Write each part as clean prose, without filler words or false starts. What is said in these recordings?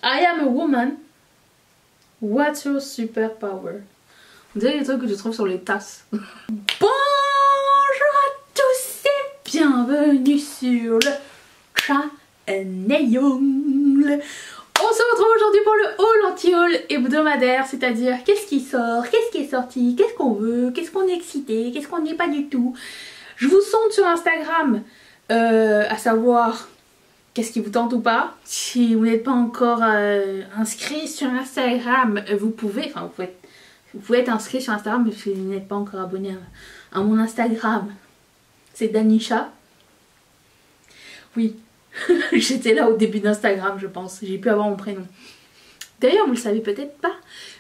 I am a woman. What's your superpower? On dirait les trucs que tu trouves sur les tasses. Bonjour à tous et bienvenue sur le channel. On se retrouve aujourd'hui pour le haul anti-haul hebdomadaire, c'est-à-dire qu'est-ce qui sort, qu'est-ce qui est sorti, qu'est-ce qu'on veut, qu'est-ce qu'on est excité, qu'est-ce qu'on n'est pas du tout. Je vous sonde sur Instagram, à savoir qu'est-ce qui vous tente ou pas. Si vous n'êtes pas encore inscrit sur Instagram, vous pouvez être inscrit sur Instagram, mais si vous n'êtes pas encore abonné à mon Instagram, c'est Danisha. Oui, j'étais là au début d'Instagram, je pense. J'ai pu avoir mon prénom. D'ailleurs, vous le savez peut-être pas,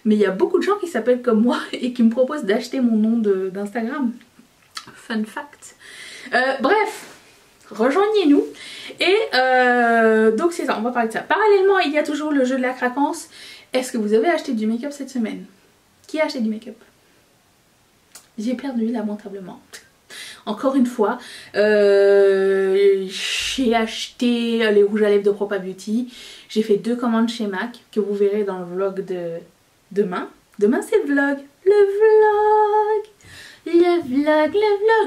mais il y a beaucoup de gens qui s'appellent comme moi et qui me proposent d'acheter mon nom d'Instagram. Fun fact. Bref, rejoignez-nous. Et donc c'est ça, on va parler de ça. Parallèlement, il y a toujours le jeu de la craquance. Est-ce que vous avez acheté du make-up cette semaine? Qui a acheté du make-up? J'ai perdu lamentablement. Encore une fois, j'ai acheté les rouges à lèvres de Propa Beauty. J'ai fait 2 commandes chez MAC que vous verrez dans le vlog de demain. Demain c'est le vlog. Le vlog.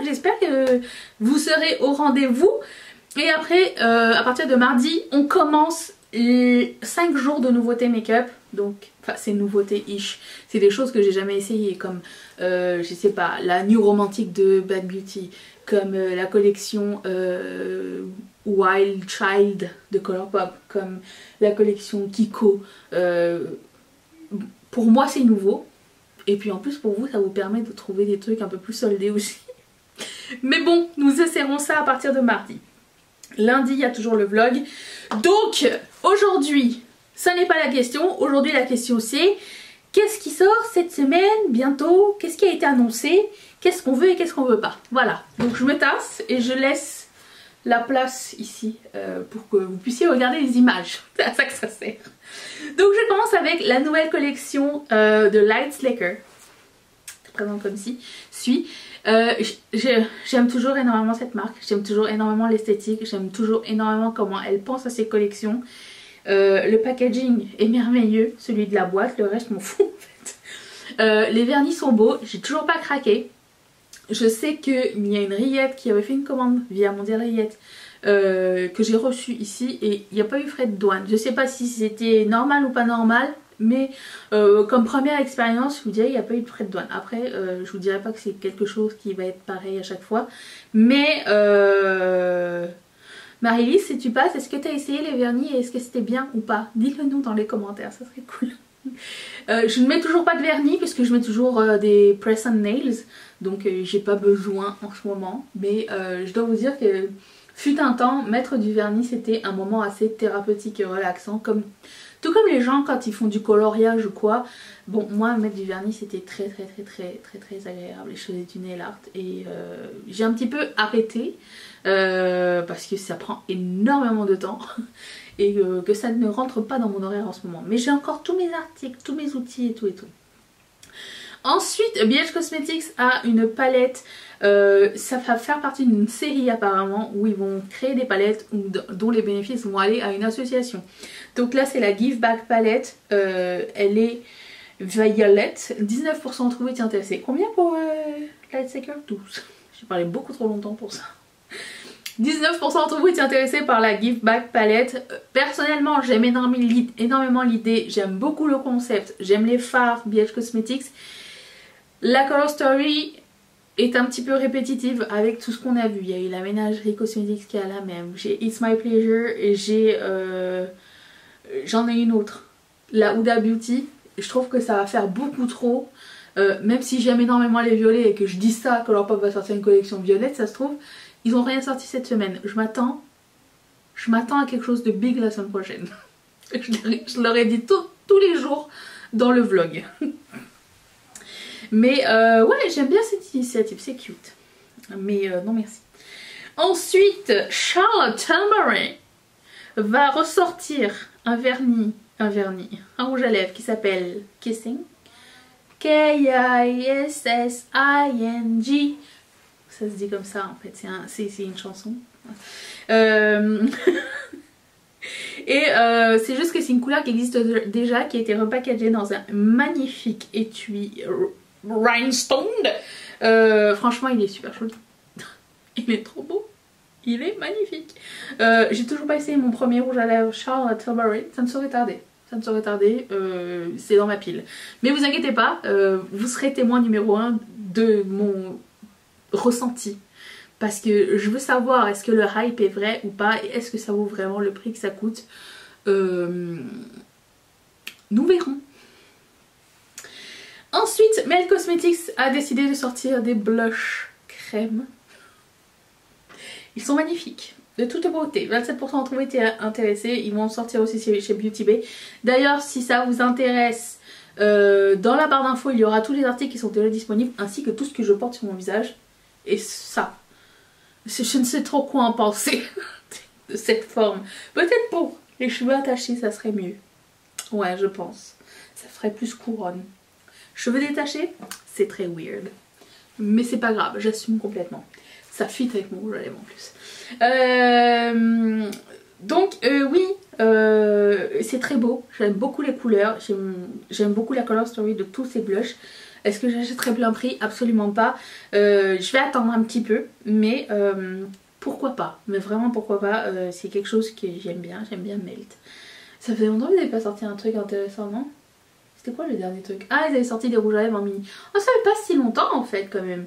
J'espère que vous serez au rendez-vous. Et après, à partir de mardi, on commence les 5 jours de nouveautés make-up. Donc, enfin, c'est nouveauté-ish. C'est des choses que j'ai jamais essayé, comme, je sais pas, la New Romantic de Bad Beauty, comme la collection Wild Child de Colourpop, comme la collection Kiko. Pour moi, c'est nouveau. Et puis en plus, pour vous, ça vous permet de trouver des trucs un peu plus soldés aussi. Mais bon, nous essaierons ça à partir de mardi. Lundi, il y a toujours le vlog. Donc, aujourd'hui, ça n'est pas la question. Aujourd'hui, la question c'est qu'est-ce qui sort cette semaine, bientôt? Qu'est-ce qui a été annoncé? Qu'est-ce qu'on veut et qu'est-ce qu'on veut pas? Voilà. Donc, je me tasse et je laisse la place ici pour que vous puissiez regarder les images. C'est à ça que ça sert. Donc, je commence avec la nouvelle collection de Light Slacker. Je présente comme ci. J'aime toujours énormément cette marque, j'aime toujours énormément l'esthétique, j'aime toujours énormément comment elle pense à ses collections. Le packaging est merveilleux, celui de la boîte, le reste m'en fout en fait. Les vernis sont beaux, j'ai toujours pas craqué. Je sais qu'il y a une rillette qui avait fait une commande via Mondial Rillette que j'ai reçue ici et il n'y a pas eu frais de douane. Je sais pas si c'était normal ou pas normal. Mais comme première expérience, je vous dirais qu'il n'y a pas eu de frais de douane. Après, je vous dirais pas que c'est quelque chose qui va être pareil à chaque fois. Mais Marie-Lise, si tu passes, est-ce que tu as essayé les vernis et est-ce que c'était bien ou pas? Dites-le nous dans les commentaires, ça serait cool. Je ne mets toujours pas de vernis puisque je mets toujours des press on nails. Donc j'ai pas besoin en ce moment. Mais je dois vous dire que fut un temps, mettre du vernis c'était un moment assez thérapeutique et relaxant. Tout comme les gens quand ils font du coloriage ou quoi. Bon, moi mettre du vernis c'était très agréable et je faisais du nail art et j'ai un petit peu arrêté parce que ça prend énormément de temps et que ça ne rentre pas dans mon horaire en ce moment. Mais j'ai encore tous mes articles, tous mes outils et tout. Ensuite, BH Cosmetics a une palette, ça va faire partie d'une série apparemment où ils vont créer des palettes dont les bénéfices vont aller à une association. Donc là c'est la Give Back palette, elle est violette, 19% trouvé t'y intéresser. Combien pour Light Slacker? 12. J'ai parlé beaucoup trop longtemps pour ça. 19% d'entre vous étiez intéressés par la Give Back palette. Personnellement j'aime énormément l'idée, j'aime beaucoup le concept, j'aime les fards BH Cosmetics. La Color Story est un petit peu répétitive avec tout ce qu'on a vu. Il y a eu la ménagerie Cosmetics qui est la même. J'ai It's My Pleasure et j'en ai une autre. La Huda Beauty. Je trouve que ça va faire beaucoup trop. Même si j'aime énormément les violets et que je dis ça, que Colourpop va sortir une collection violette, ça se trouve, ils n'ont rien sorti cette semaine. Je m'attends à quelque chose de big la semaine prochaine. Je leur ai dit tous les jours dans le vlog. Mais ouais, j'aime bien cette initiative, c'est cute. Mais non merci. Ensuite, Charlotte Tilbury va ressortir un rouge à lèvres qui s'appelle Kissing. K-I-S-S-I-N-G. Ça se dit comme ça en fait, c'est une chanson. Et c'est juste que c'est une couleur qui existe déjà, qui a été repackagée dans un magnifique étui rhinestone. Franchement il est super joli. Il est trop beau. Il est magnifique. J'ai toujours pas essayé mon premier rouge à lèvres Charlotte Tilbury. Ça ne saurait tarder. Ça ne saurait tarder. C'est dans ma pile. Mais vous inquiétez pas, vous serez témoin numéro 1 de mon ressenti. Parce que je veux savoir est-ce que le hype est vrai ou pas. Et est-ce que ça vaut vraiment le prix que ça coûte. Nous verrons. Ensuite, Melt Cosmetics a décidé de sortir des blushs crème. Ils sont magnifiques, de toute beauté. 27% d'entre vous étaient intéressés. Ils vont sortir aussi chez Beauty Bay. D'ailleurs, si ça vous intéresse, dans la barre d'infos, il y aura tous les articles qui sont déjà disponibles, ainsi que tout ce que je porte sur mon visage. Et ça, je ne sais trop quoi en penser de cette forme. Peut-être pour les cheveux attachés, ça serait mieux. Ouais, je pense. Ça ferait plus couronne. Cheveux détachés, c'est très weird. Mais c'est pas grave, j'assume complètement. Ça fit avec mon rouge à lèvres en plus. Donc oui, c'est très beau. J'aime beaucoup les couleurs. J'aime beaucoup la color story de tous ces blushs. Est-ce que j'achèterai plein prix? Absolument pas. Je vais attendre un petit peu. Mais pourquoi pas? Mais vraiment pourquoi pas. C'est quelque chose que j'aime bien. J'aime bien Melt. Ça fait longtemps qu'ils n'avaient pas sorti un truc intéressant, non? C'était quoi le dernier truc? Ah, ils avaient sorti des rouges à lèvres en mini. Oh, ça fait pas si longtemps en fait quand même.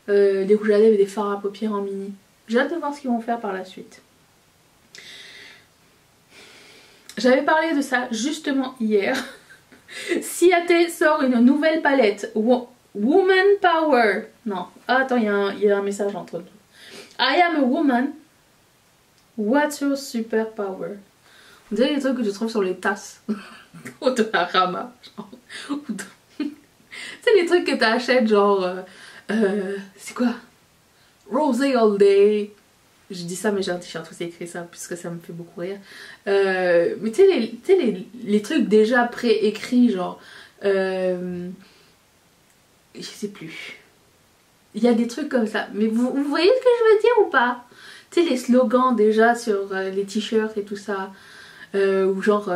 Des rouges à lèvres et des fards à paupières en mini. J'ai hâte de voir ce qu'ils vont faire par la suite. J'avais parlé de ça justement hier. Ciaté sort une nouvelle palette. Woman Power. Non, attends, il y a un message entre nous. I am a woman. What's your super power? On dirait les trucs que tu trouves sur les tasses. Ou de la Rama. C'est les trucs que tu achètes genre... c'est quoi? Rosé all day. Je dis ça mais j'ai un t-shirt où c'est écrit ça puisque ça me fait beaucoup rire. Mais tu sais les trucs déjà préécrits genre... je sais plus. Il y a des trucs comme ça. Mais vous voyez ce que je veux dire ou pas? Tu sais les slogans déjà sur les t-shirts et tout ça. Ou genre...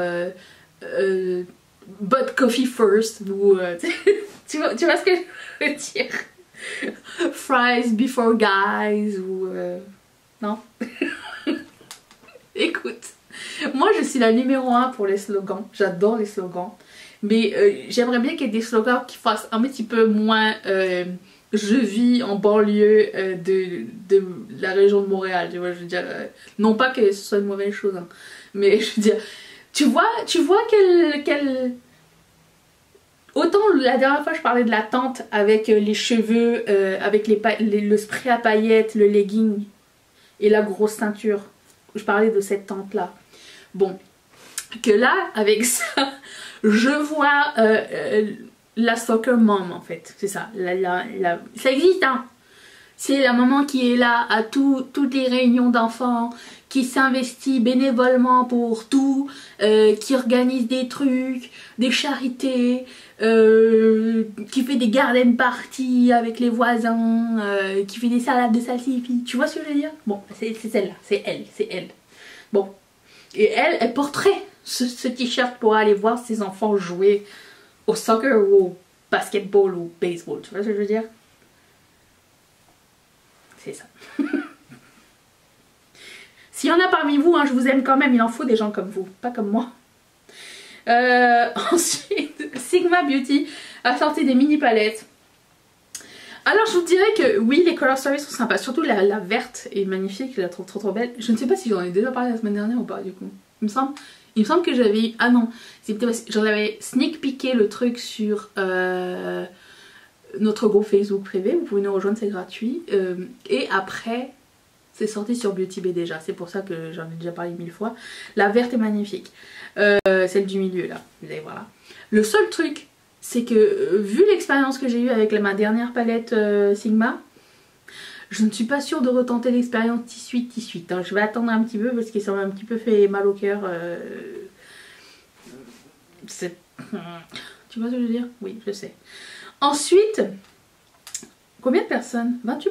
but coffee first. Ou... tu vois ce que je veux dire? Fries before guys ou non. Écoute, moi je suis la numéro 1 pour les slogans, j'adore les slogans, mais j'aimerais bien qu'il y ait des slogans qui fassent un petit peu moins je vis en banlieue de la région de Montréal, tu vois, je veux dire, non pas que ce soit une mauvaise chose, hein, mais je veux dire, tu vois quelle... Autant la dernière fois je parlais de la tante avec les cheveux, avec le spray à paillettes, le legging et la grosse ceinture. Je parlais de cette tante là. Bon, que là avec ça, je vois la soccer mom en fait. C'est ça, ça existe hein. C'est la maman qui est là à toutes les réunions d'enfants, qui s'investit bénévolement pour tout, qui organise des trucs, des charités, qui fait des garden parties avec les voisins, qui fait des salades de salsifis. Tu vois ce que je veux dire? Bon, c'est celle-là, c'est elle. Bon, et elle porterait ce t-shirt pour aller voir ses enfants jouer au soccer ou au basketball ou au baseball. Tu vois ce que je veux dire? C'est ça. S'il y en a parmi vous, hein, je vous aime quand même, il en faut des gens comme vous, pas comme moi. Ensuite, Sigma Beauty a sorti des mini palettes. Alors je vous dirais que oui, les color stories sont sympas, surtout la verte est magnifique, je la trouve trop belle. Je ne sais pas si j'en ai déjà parlé la semaine dernière ou pas du coup. Il me semble que j'avais... Ah non, j'en avais sneak peeké le truc sur notre groupe Facebook privé, vous pouvez nous rejoindre, c'est gratuit. Et après... c'est sorti sur Beauty Bay déjà, c'est pour ça que j'en ai déjà parlé 1000 fois. La verte est magnifique. Celle du milieu là, vous allez voir là. Le seul truc, c'est que vu l'expérience que j'ai eue avec ma dernière palette Sigma, je ne suis pas sûre de retenter l'expérience T-Suite. Hein. Je vais attendre un petit peu parce que ça m'a un petit peu fait mal au cœur. Tu vois ce que je veux dire? Oui, je sais. Ensuite, Combien de personnes? 28%.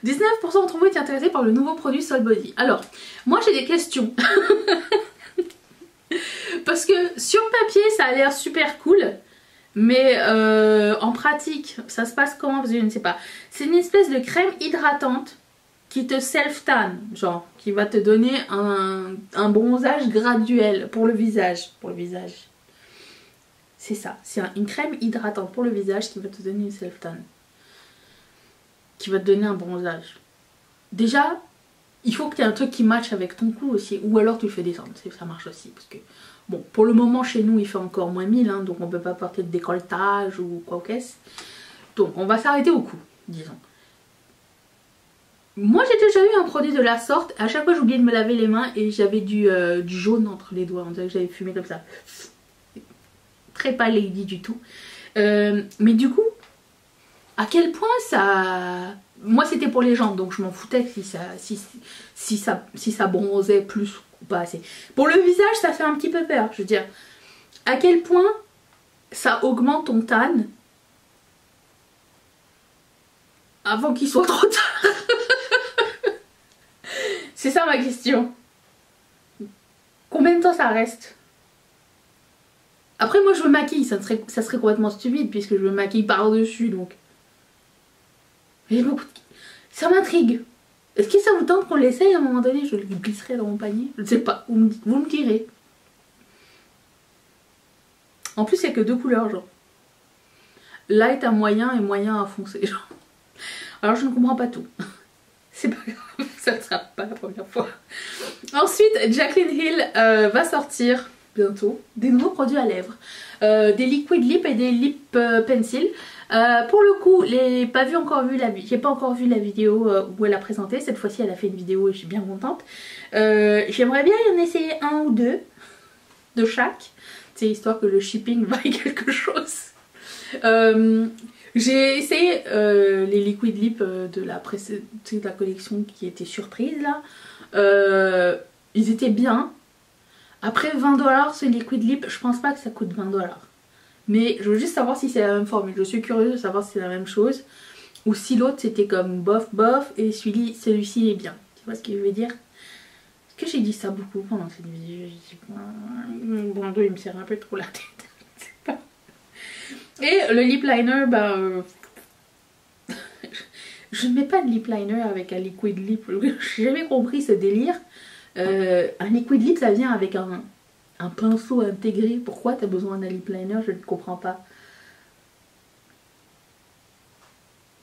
19% d'entre vous étaient intéressés par le nouveau produit Soul Body. Alors, moi j'ai des questions. Parce que sur papier ça a l'air super cool. Mais en pratique, ça se passe comment? Parce que je ne sais pas. C'est une espèce de crème hydratante qui te self-tan, genre, qui va te donner un bronzage graduel pour le visage. C'est ça, c'est une crème hydratante pour le visage qui va te donner une self-tan. Qui va te donner un bronzage. Déjà, il faut que tu aies un truc qui matche avec ton cou aussi. Ou alors tu le fais descendre, ça marche aussi. Parce que, bon, pour le moment chez nous il fait encore moins 1000, hein, donc on peut pas porter de décolletage ou quoi qu'est-ce. Donc on va s'arrêter au cou, disons. Moi j'ai déjà eu un produit de la sorte. À chaque fois j'oubliais de me laver les mains et j'avais du jaune entre les doigts. On dirait que j'avais fumé comme ça. Très pas lady du tout. Mais du coup, à quel point ça... Moi c'était pour les jambes, donc je m'en foutais si ça bronzait plus ou pas assez. Pour le visage ça fait un petit peu peur. Je veux dire, à quel point ça augmente ton tan avant qu'il soit trop tard. C'est ça ma question. Combien de temps ça reste? Après moi je me maquille, ça serait complètement stupide puisque je me maquille par-dessus donc. Mais ça m'intrigue. Est-ce que ça vous tente qu'on l'essaye à un moment donné? Je le glisserai dans mon panier. Je ne sais pas, vous me direz. En plus il n'y a que 2 couleurs genre. Light à moyen et moyen à foncé genre. Alors je ne comprends pas tout. C'est pas grave, ça ne sera pas la première fois. Ensuite, Jaclyn Hill va sortir bientôt des nouveaux produits à lèvres. Des liquid lip et des lip pencil. Pour le coup, j'ai pas encore vu la vidéo où elle a présenté. Cette fois-ci, elle a fait une vidéo et je suis bien contente. J'aimerais bien y en essayer 1 ou 2 de chaque. C'est histoire que le shipping vaille quelque chose. J'ai essayé les liquid lip de la collection qui était surprise là. Ils étaient bien. Après 20$ ce liquid lip, je pense pas que ça coûte 20$. Mais je veux juste savoir si c'est la même formule. Je suis curieuse de savoir si c'est la même chose. Ou si l'autre c'était comme bof bof et celui-ci est bien. Tu vois ce que je veux dire? Est-ce que j'ai dit ça beaucoup pendant cette vidéo? Bon, il me serre un peu trop la tête. Et le lip liner, bah, je ne mets pas de lip liner avec un liquid lip. J'ai jamais compris ce délire. Un liquid lip ça vient avec un pinceau intégré. Pourquoi tu as besoin d'un lip liner? Je ne comprends pas.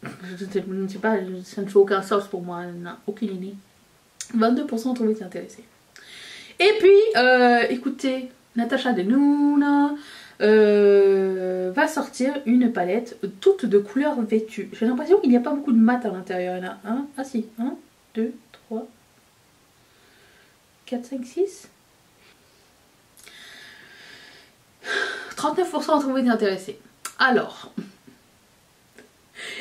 Je ne sais pas, ça ne fait aucun sens pour moi. Non, aucune idée. 22% ont trouvé intéressés. Et puis, écoutez, Natasha Denona va sortir une palette toute de couleurs vêtues. J'ai l'impression qu'il n'y a pas beaucoup de mat à l'intérieur. Il y en a un, ah si, 1, 2, 3, 4, 5, 6. 39% ont trouvé intéressés. Alors,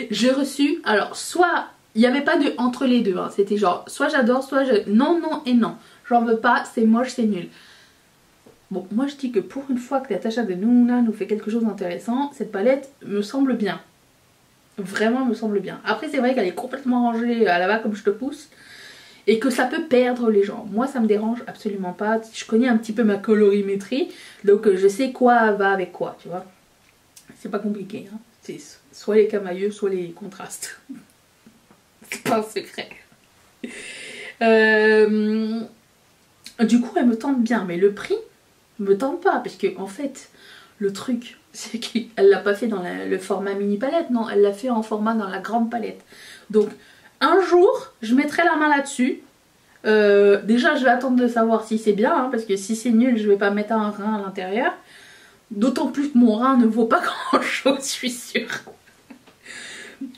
j'ai reçu, alors soit, il n'y avait pas de entre les deux, hein, c'était genre, soit j'adore, soit je... Non, non et non. J'en veux pas, c'est moche, c'est nul. Bon, moi je dis que pour une fois que Natasha Denona nous fait quelque chose d'intéressant, cette palette me semble bien. Vraiment me semble bien. Après c'est vrai qu'elle est complètement rangée à la bas comme je te pousse. Et que ça peut perdre les gens. Moi ça me dérange absolument pas. Je connais un petit peu ma colorimétrie. Donc je sais quoi va avec quoi, tu vois. C'est pas compliqué. Hein. C'est soit les camailleux, soit les contrastes. C'est pas un secret. Du coup elle me tente bien. Mais le prix me tente pas. Parce que en fait le truc c'est qu'elle l'a pas fait dans le format mini palette. Non, elle l'a fait en format dans la grande palette. Donc un jour, je mettrai la main là-dessus. Déjà, je vais attendre de savoir si c'est bien, hein, parce que si c'est nul, je vais pas mettre un rein à l'intérieur. D'autant plus que mon rein ne vaut pas grand-chose, je suis sûre.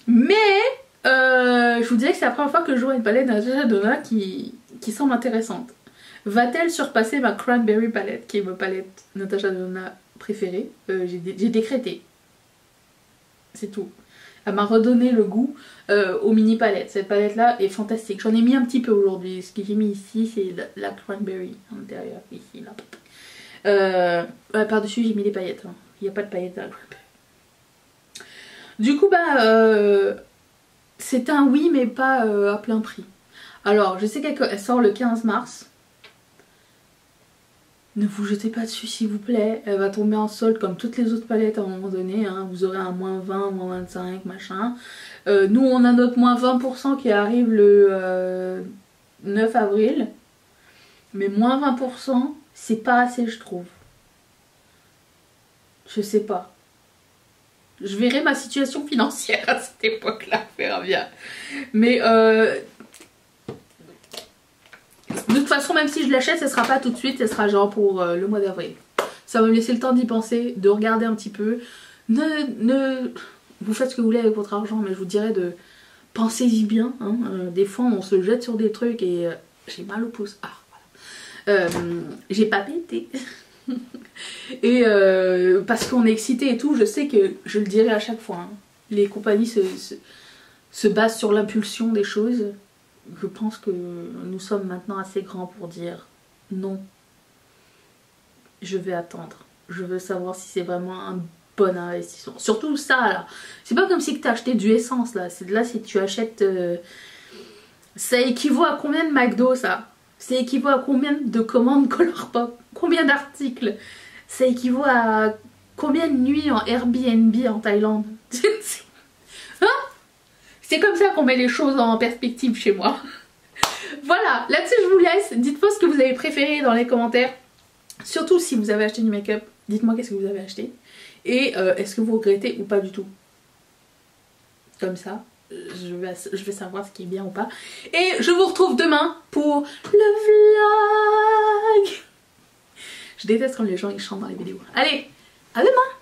Mais, je vous dirais que c'est la première fois que je vois une palette Natasha Denona qui semble intéressante. Va-t-elle surpasser ma Cranberry palette, qui est ma palette Natasha Denona préférée? J'ai décrété. C'est tout. Elle m'a redonné le goût aux mini palettes. Cette palette là est fantastique. J'en ai mis un petit peu aujourd'hui. Ce que j'ai mis ici c'est la cranberry à l'intérieur. Ici là. Par dessus j'ai mis des paillettes. Hein. Il n'y a pas de paillettes dans la cranberry. Du coup bah c'est un oui mais pas à plein prix. Alors je sais qu'elle sort le 15 mars. Ne vous jetez pas dessus s'il vous plaît, elle va tomber en solde comme toutes les autres palettes à un moment donné, hein. Vous aurez un moins 20, moins 25, machin. Nous on a notre moins 20% qui arrive le 9 avril. Mais moins 20%, c'est pas assez je trouve. Je sais pas. Je verrai ma situation financière à cette époque-là, on verra bien. Mais de toute façon, même si je l'achète, ce sera pas tout de suite, ce sera genre pour le mois d'avril. Ça va me laisser le temps d'y penser, de regarder un petit peu. Vous faites ce que vous voulez avec votre argent, mais je vous dirais de pensez-y bien. Hein. Des fois, on se jette sur des trucs et j'ai mal au pouce. Ah, voilà. J'ai pas pété. Et parce qu'on est excité et tout, je sais que je le dirai à chaque fois. Hein. Les compagnies se basent sur l'impulsion des choses. Je pense que nous sommes maintenant assez grands pour dire non. Je vais attendre. Je veux savoir si c'est vraiment un bon investissement. Surtout ça là. C'est pas comme si tu as acheté du essence là. Là si tu achètes... ça équivaut à combien de McDo ça? Ça équivaut à combien de commandes Colourpop? Combien d'articles? Ça équivaut à combien de nuits en Airbnb en Thaïlande? Hein? C'est comme ça qu'on met les choses en perspective chez moi. Voilà, là-dessus je vous laisse. Dites-moi ce que vous avez préféré dans les commentaires. Surtout si vous avez acheté du make-up, dites-moi qu'est-ce que vous avez acheté. Et est-ce que vous regrettez ou pas du tout? Comme ça, je vais savoir ce qui est bien ou pas. Et je vous retrouve demain pour le vlog. Je déteste quand les gens ils chantent dans les vidéos. Allez, à demain!